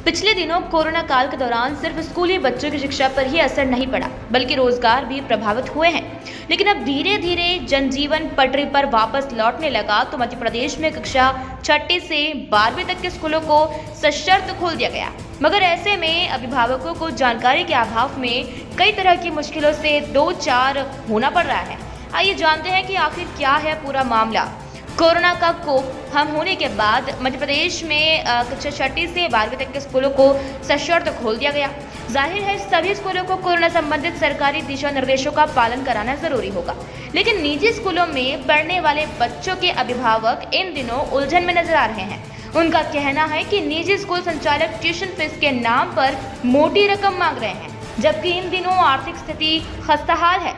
पिछले दिनों कोरोना काल के दौरान सिर्फ स्कूली बच्चों की शिक्षा पर ही असर नहीं पड़ा, बल्कि रोजगार भी प्रभावित हुए हैं। लेकिन अब धीरे धीरे जनजीवन पटरी पर वापस लौटने लगा तो मध्य प्रदेश में कक्षा 6ठी से 12वीं तक के स्कूलों को सशर्त खोल दिया गया। मगर ऐसे में अभिभावकों को जानकारी के अभाव में कई तरह की मुश्किलों से दो चार होना पड़ रहा है। आइए जानते हैं कि आखिर क्या है पूरा मामला। कोरोना का कोप हम होने के बाद मध्य प्रदेश में कक्षा 6ठी से 12वीं तक के स्कूलों को सशर्त खोल दिया गया। जाहिर है सभी स्कूलों को कोरोना संबंधित सरकारी दिशा निर्देशों का पालन कराना जरूरी होगा, लेकिन निजी स्कूलों में पढ़ने वाले बच्चों के अभिभावक इन दिनों उलझन में नजर आ रहे हैं। उनका कहना है कि निजी स्कूल संचालक ट्यूशन फीस के नाम पर मोटी रकम मांग रहे हैं, जबकि इन दिनों आर्थिक स्थिति खस्ताहाल है।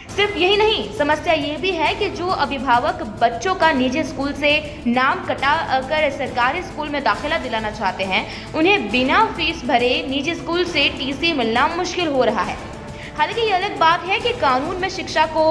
सिर्फ यही नहीं, समस्या ये भी है कि जो अभिभावक बच्चों का निजी स्कूल से नाम कटा कर सरकारी स्कूल में दाखिला दिलाना चाहते हैं, उन्हें बिना फीस भरे निजी स्कूल से टीसी मिलना मुश्किल हो रहा है। हालांकि ये अलग बात है कि कानून में शिक्षा को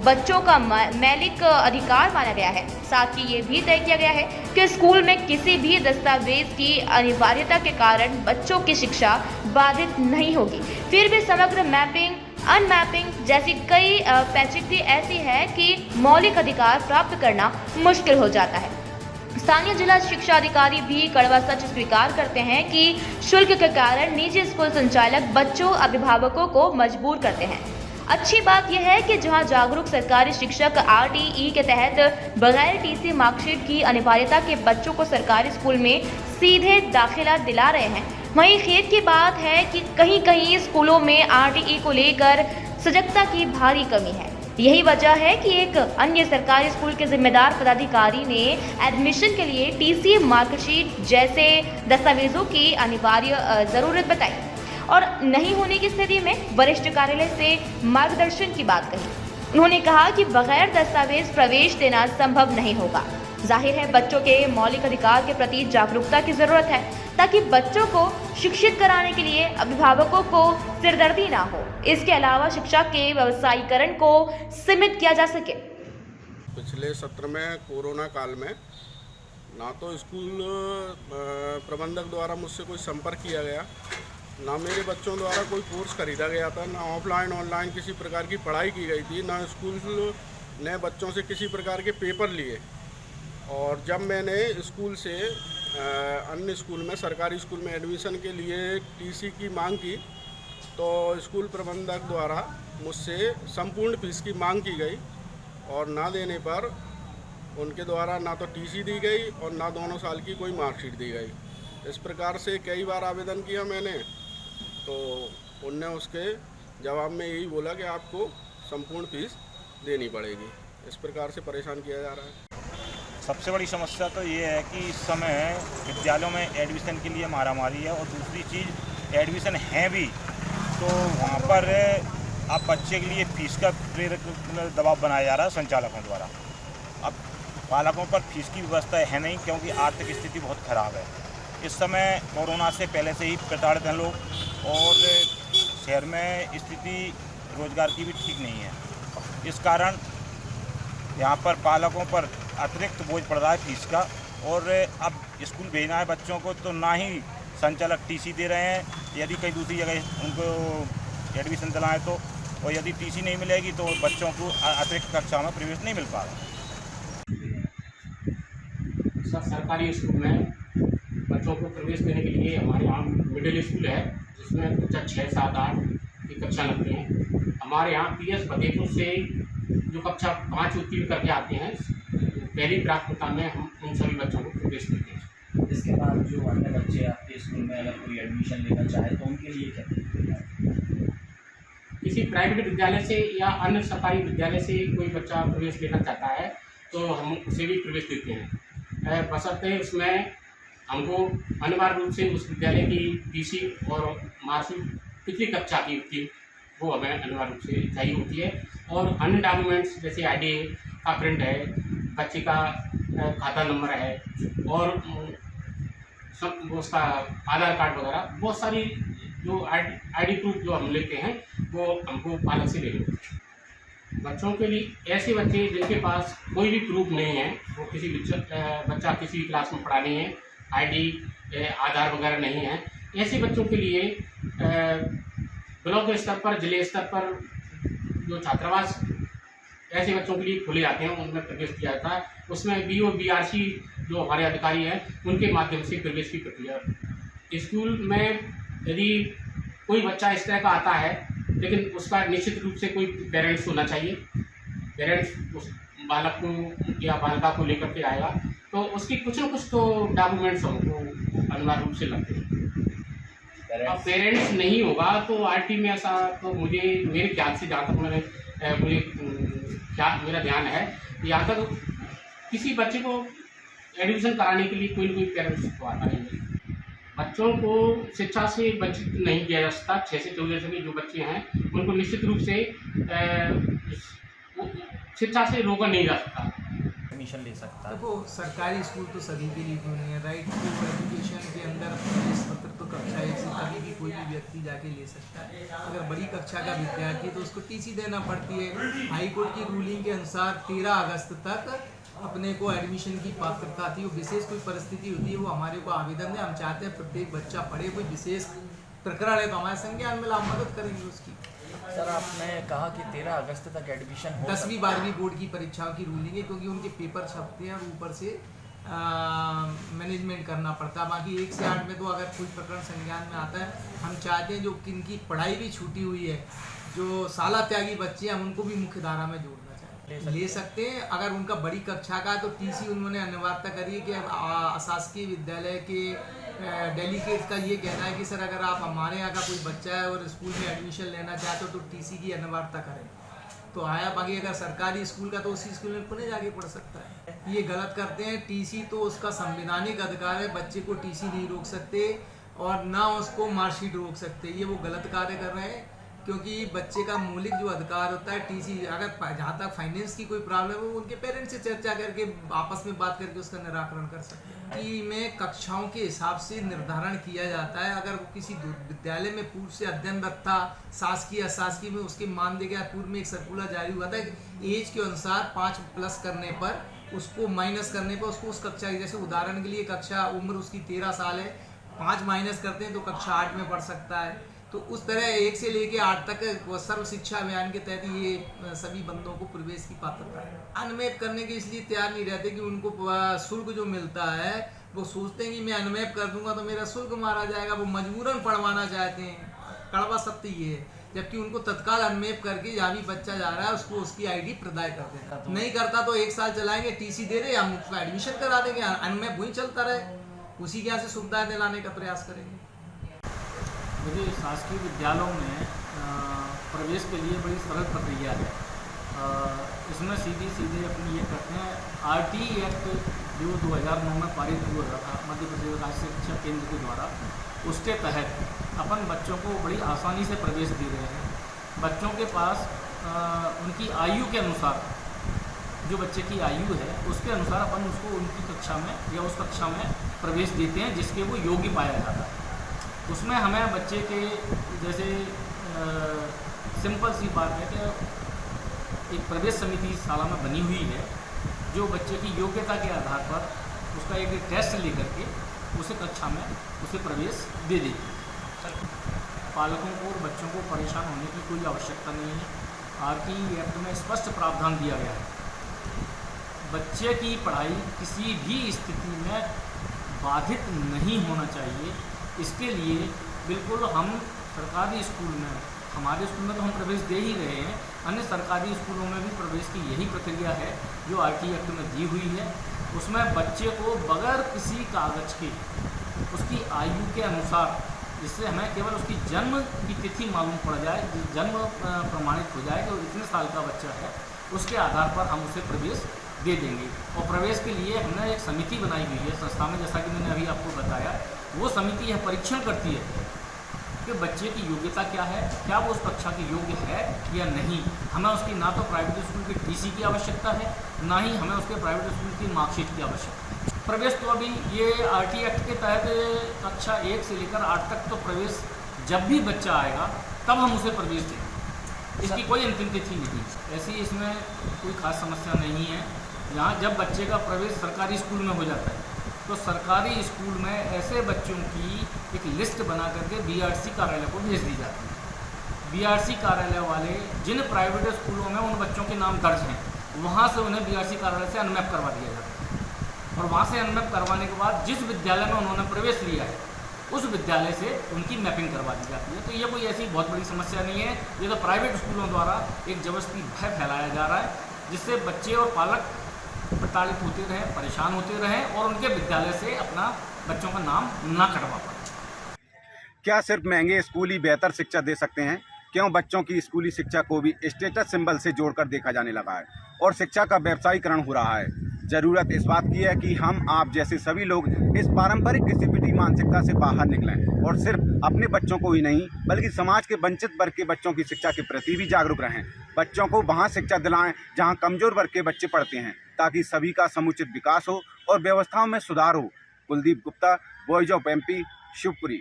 बच्चों का मौलिक अधिकार माना गया है। साथ ही ये भी तय किया गया है कि स्कूल में किसी भी दस्तावेज की अनिवार्यता के कारण बच्चों की शिक्षा बाधित नहीं होगी। फिर भी समग्र मैपिंग, अनमैपिंग जैसी कई पैचीदगी ऐसी है कि मौलिक अधिकार प्राप्त करना मुश्किल हो जाता है। स्थानीय जिला शिक्षा अधिकारी भी कड़वा सच स्वीकार करते हैं कि शुल्क के कारण निजी स्कूल संचालक बच्चों अभिभावकों को मजबूर करते हैं। अच्छी बात यह है कि जहां जागरूक सरकारी शिक्षक RTE के तहत बगैर टीसी मार्कशीट की अनिवार्यता के बच्चों को सरकारी स्कूल में सीधे दाखिला दिला रहे हैं, वहीं खेद की बात है कि कहीं कहीं स्कूलों में RTE को लेकर सजगता की भारी कमी है। यही वजह है कि एक अन्य सरकारी स्कूल के जिम्मेदार पदाधिकारी ने एडमिशन के लिए टीसी मार्कशीट जैसे दस्तावेजों की अनिवार्य जरूरत बताई और नहीं होने की स्थिति में वरिष्ठ कार्यालय से मार्गदर्शन की बात कही। उन्होंने कहा कि बगैर दस्तावेज प्रवेश देना संभव नहीं होगा। जाहिर है बच्चों के मौलिक अधिकार के प्रति जागरूकता की जरूरत है, ताकि बच्चों को शिक्षित कराने के लिए अभिभावकों को सिरदर्दी ना हो। इसके अलावा शिक्षा के व्यवसायीकरण को सीमित किया जा सके। पिछले सत्र में कोरोना काल में ना तो स्कूल प्रबंधक द्वारा मुझसे कोई संपर्क किया गया, ना मेरे बच्चों द्वारा कोई कोर्स खरीदा गया था, ना ऑफलाइन ऑनलाइन किसी प्रकार की पढ़ाई की गई थी, ना स्कूल ने बच्चों से किसी प्रकार के पेपर लिए। और जब मैंने स्कूल से अन्य स्कूल में, सरकारी स्कूल में एडमिशन के लिए टीसी की मांग की, तो स्कूल प्रबंधक द्वारा मुझसे संपूर्ण फीस की मांग की गई और ना देने पर उनके द्वारा ना तो टीसी दी गई और ना दोनों साल की कोई मार्कशीट दी गई। इस प्रकार से कई बार आवेदन किया मैंने, तो उनने उसके जवाब में यही बोला कि आपको संपूर्ण फीस देनी पड़ेगी। इस प्रकार से परेशान किया जा रहा है। सबसे बड़ी समस्या तो ये है कि इस समय विद्यालयों में एडमिशन के लिए मारामारी है, और दूसरी चीज़ एडमिशन है भी तो वहाँ पर अब बच्चे के लिए फीस का प्रेरक दबाव बनाया जा रहा है संचालकों द्वारा। अब पालकों पर फीस की व्यवस्था है नहीं, क्योंकि आर्थिक स्थिति बहुत ख़राब है। इस समय कोरोना से पहले से ही प्रताड़ित हैं लोग, और शहर में स्थिति रोजगार की भी ठीक नहीं है। इस कारण यहाँ पर पालकों पर अतिरिक्त बोझ पड़ रहा है फीस का, और अब स्कूल भेजना है बच्चों को तो ना ही संचालक टीसी दे रहे हैं, यदि कहीं दूसरी जगह उनको एडमिशन दिलाएं तो, और यदि टीसी नहीं मिलेगी तो बच्चों को अतिरिक्त कक्षा में प्रवेश नहीं मिल पा रहा। सर, सरकारी स्कूल में बच्चों को प्रवेश देने के लिए हमारे यहाँ मिडिल स्कूल है, जिसमें कक्षा 6, 7, 8 की कक्षा लगती हैं। हमारे यहाँ PS फतेहपुर से जो कक्षा 5 उत्तीर्ण करके आते हैं, पहली प्राथमिकता में हम उन सभी बच्चों को प्रवेश देते हैं। इसके बाद जो अन्य बच्चे आपके स्कूल में अगर कोई एडमिशन लेना चाहे तो उनके लिए क्या? किसी प्राइवेट विद्यालय से या अन्य सरकारी विद्यालय से कोई बच्चा प्रवेश लेना चाहता है तो हम उसे भी प्रवेश देते हैं, बशर्ते उसमें हमको अनिवार्य रूप से उस विद्यालय की टीसी और मार्कशीट पिछली कक्षा की थी वो हमें अनिवार्य रूप से चाहिए होती है। और अन्य डॉक्यूमेंट्स जैसे ID का प्रिंट है, बच्चे का खाता नंबर है, और सब उसका आधार कार्ड वगैरह, बहुत सारी जो ID प्रूफ जो हम लेते हैं वो हमको पालक से लेने होते हैं। बच्चों के लिए ऐसे बच्चे जिनके पास कोई भी प्रूफ नहीं है, वो किसी बच्चा किसी क्लास में पढ़ा नहीं है, ID आधार वगैरह नहीं है, ऐसे बच्चों के लिए ब्लॉक स्तर पर, जिले स्तर पर जो छात्रावास ऐसे बच्चों के लिए खोले जाते हैं, उनमें प्रवेश किया जाता है। उसमें BO BRC जो हमारे अधिकारी हैं, उनके माध्यम से प्रवेश की प्रक्रिया। स्कूल में यदि कोई बच्चा इस तरह का आता है, लेकिन उसका निश्चित रूप से कोई पेरेंट्स होना चाहिए। पेरेंट्स उस बालक को या बालिका को लेकर के आएगा, तो उसकी कुछ न कुछ तो डॉक्यूमेंट्स हमको अनिवार्य रूप से लगते हैं। अब पेरेंट्स नहीं होगा तो RT में ऐसा तो मेरे ख्याल से, जहाँ तक मेरा ध्यान है, यहाँ तक किसी बच्चे को एडमिशन कराने के लिए कोई न कोई पेरेंट्स को आता नहीं है। बच्चों को शिक्षा से वंचित नहीं किया जा सकता। 6 से 14 के जो बच्चे हैं, उनको निश्चित रूप से शिक्षा से रोका नहीं जा सकता। एडमिशन ले सकता है। देखो, सरकारी स्कूल तो सभी के लिए क्यों नहीं है, राइट टू एजुकेशन के अंदर प्रवेश पत्र तो कक्षा 1 से कभी भी कोई भी व्यक्ति जाके ले सकता है। अगर बड़ी कक्षा का विद्यार्थी है तो उसको TC देना पड़ती है। हाई कोर्ट की रूलिंग के अनुसार 13 अगस्त तक अपने को एडमिशन की पात्रता थी। वो विशेष कोई परिस्थिति होती है, वो हमारे को आवेदन दें। हम चाहते हैं प्रत्येक बच्चा पढ़े। कोई विशेष प्रकरण है तो हमारे संज्ञान में हम मदद करेंगे उसकी। सर, आपने कहा कि 13 अगस्त तक एडमिशन हो 10वीं 12वीं बोर्ड की परीक्षाओं की रूलिंग है, क्योंकि उनके पेपर छपते हैं और ऊपर से मैनेजमेंट करना पड़ता है। बाकी 1 से 8 में तो अगर कोई प्रकरण संज्ञान में आता है, हम चाहते हैं जो किनकी पढ़ाई भी छूटी हुई है, जो साला त्यागी बच्चे हैं, हम उनको भी मुख्य धारा में जोड़ना चाहते ले सकते हैं। अगर उनका बड़ी कक्षा का तो TC उन्होंने अनिवार्यता करी है कि अशासकीय विद्यालय के डेलीगेट्स का ये कहना है कि सर, अगर आप हमारे यहाँ का कोई बच्चा है और स्कूल में एडमिशन लेना चाहते हो तो TC की अनिवार्यता करें तो आया। बाकी अगर सरकारी स्कूल का तो उसी स्कूल में पुणे जाके पढ़ सकता है। ये गलत करते हैं। TC तो उसका संवैधानिक अधिकार है। बच्चे को TC नहीं रोक सकते और ना उसको मार्कशीट रोक सकते। ये वो गलत कार्य कर रहे हैं, क्योंकि बच्चे का मौलिक जो अधिकार होता है TC, अगर जहाँ तक फाइनेंस की कोई प्रॉब्लम है, वो उनके पेरेंट्स से चर्चा करके आपस में बात करके उसका निराकरण कर सकते हैं। कि में कक्षाओं के हिसाब से निर्धारण किया जाता है। अगर वो किसी विद्यालय में पूर्व से अध्ययनरत था, शासकीय अशासकीय में, उसके मानदेय के पूर्व में एक सर्कुलर जारी हुआ था, एज के अनुसार 5+ करने पर, उसको माइनस करने पर उसको उस कक्षा, जैसे उदाहरण के लिए कक्षा उम्र उसकी 13 साल है, 5 माइनस करते हैं तो कक्षा 8 में पढ़ सकता है। तो उस तरह 1 से लेके 8 तक सर्व शिक्षा अभियान के तहत ये सभी बंदों को प्रवेश की पात्रता है। अनमैप करने के इसलिए तैयार नहीं रहते कि उनको शुल्क जो मिलता है, वो सोचते हैं कि मैं अनमैप कर दूंगा तो मेरा शुल्क मारा जाएगा। वो मजबूरन पढ़वाना चाहते हैं। कड़वा सत्य ये है, जबकि उनको तत्काल अनमैप करके जहाँ भी बच्चा जा रहा है उसको उसकी ID प्रदान कर देना। नहीं करता तो 1 साल चलाएंगे, TC दे रहे, हम उसका एडमिशन करा देंगे, अनमैप वहीं चलता रहे, उसी के यहाँ से सुविधाएं दिलाने का प्रयास करेंगे। मुझे शासकीय विद्यालयों में प्रवेश के लिए बड़ी सरल प्रक्रिया है। इसमें सीधे अपनी ये करते हैं, RT एक्ट जो 2009 में पारित हुआ था मध्य प्रदेश राज्य शिक्षा केंद्र के द्वारा, उसके तहत अपन बच्चों को बड़ी आसानी से प्रवेश दे रहे हैं। बच्चों के पास उनकी आयु के अनुसार, जो बच्चे की आयु है उसके अनुसार अपन उसको उनकी कक्षा में या उस कक्षा में प्रवेश देते हैं जिसके वो योग्य पाया जाता है। उसमें हमें बच्चे के, जैसे सिंपल सी बात है कि एक प्रवेश समिति शाला में बनी हुई है, जो बच्चे की योग्यता के आधार पर उसका एक टेस्ट लेकर के उसे कक्षा में उसे प्रवेश दे देती है। पालकों को और बच्चों को परेशान होने की कोई आवश्यकता नहीं है। RT एक्ट में स्पष्ट प्रावधान दिया गया है, बच्चे की पढ़ाई किसी भी स्थिति में बाधित नहीं होना चाहिए। इसके लिए बिल्कुल हम सरकारी स्कूल में, हमारे स्कूल में तो हम प्रवेश दे ही रहे हैं, अन्य सरकारी स्कूलों में भी प्रवेश की यही प्रक्रिया है जो RT एक्ट में दी हुई है। उसमें बच्चे को बगैर किसी कागज के उसकी आयु के अनुसार, जिससे हमें केवल उसकी जन्म की तिथि मालूम पड़ जाए, जन्म प्रमाणित हो जाए कि इतने साल का बच्चा है, उसके आधार पर हम उसे प्रवेश दे देंगे। और प्रवेश के लिए हमने एक समिति बनाई हुई है संस्था में, जैसा कि मैंने अभी आपको बताया। वो समिति यह परीक्षण करती है कि बच्चे की योग्यता क्या है, क्या वो उस कक्षा के योग्य है या नहीं। हमें उसकी ना तो प्राइवेट स्कूल की TC की आवश्यकता है, ना ही हमें उसके प्राइवेट स्कूल की मार्कशीट की आवश्यकता है। प्रवेश तो अभी ये RT एक्ट के तहत कक्षा 1 से लेकर 8 तक तो प्रवेश जब भी बच्चा आएगा तब हम उसे प्रवेश देंगे। इसकी कोई अंतिम तिथि नहीं, ऐसी इसमें कोई खास समस्या नहीं है। यहाँ जब बच्चे का प्रवेश सरकारी स्कूल में हो जाता है तो सरकारी स्कूल में ऐसे बच्चों की एक लिस्ट बना करके बीआरसी कार्यालय को भेज दी जाती है। बीआरसी कार्यालय वाले जिन प्राइवेट स्कूलों में उन बच्चों के नाम दर्ज हैं, वहाँ से उन्हें बीआरसी कार्यालय से अनमैप करवा दिया जाता है, और वहाँ से अनमैप करवाने के बाद जिस विद्यालय में उन्होंने प्रवेश लिया है उस विद्यालय से उनकी मैपिंग करवा दी जाती है। तो ये कोई ऐसी बहुत बड़ी समस्या नहीं है, ये तो प्राइवेट स्कूलों द्वारा एक जबरदस्ती भय फैलाया जा रहा है, जिससे बच्चे और पालक प्रताड़ित होते रहें, परेशान होते रहें और उनके विद्यालय से अपना बच्चों का नाम ना कटवा पाए। क्या सिर्फ महंगे स्कूल ही बेहतर शिक्षा दे सकते हैं? क्यों बच्चों की स्कूली शिक्षा को भी स्टेटस सिंबल से जोड़कर देखा जाने लगा है और शिक्षा का व्यवसायीकरण हो रहा है? ज़रूरत इस बात की है कि हम आप जैसे सभी लोग इस पारंपरिक घसीटी मानसिकता से बाहर निकलें और सिर्फ अपने बच्चों को ही नहीं बल्कि समाज के वंचित वर्ग के बच्चों की शिक्षा के प्रति भी जागरूक रहें। बच्चों को वहाँ शिक्षा दिलाएं जहाँ कमज़ोर वर्ग के बच्चे पढ़ते हैं, ताकि सभी का समुचित विकास हो और व्यवस्थाओं में सुधार हो। Kuldeep Gupta, voice of MP, Shivpuri.